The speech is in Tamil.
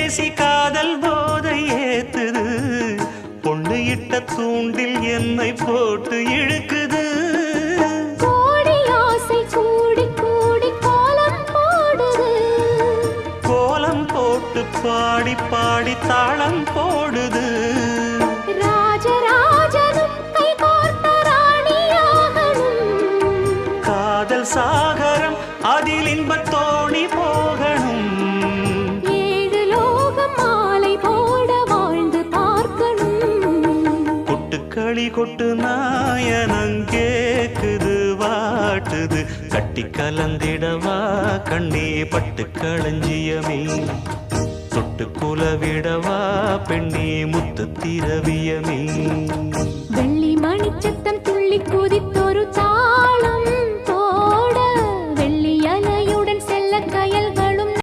பேசி காதல் போதை ஏத்துது பொண்ணு இட்ட தூண்டில் என்னை போட்டு இழுக்குது கோடி ஆசை கூடி கூடி கோலம் போடுது கோலம் போட்டு பாடி பாடி தாளம் போடுது ராஜராஜனும் கை கோர்த்த ராணியாகணும் காதல் சாகரம் அதில் இன்பத் தோணி போகணும் ஏழு லோகம் மாலை போட வாழ்ந்து பார்க்கணும் கொட்டுக்களி கொட்டு நாயனங்கேக்குது வாட்டுது கட்டி கலந்திடவா கண்ணே பட்டு களஞ்சியமே தொட்டு குலவிடவா பெண்ணே முத்து திரவியமே வெள்ளி மணிச்சத்தம் துள்ளி குதித்தொரு தாளம்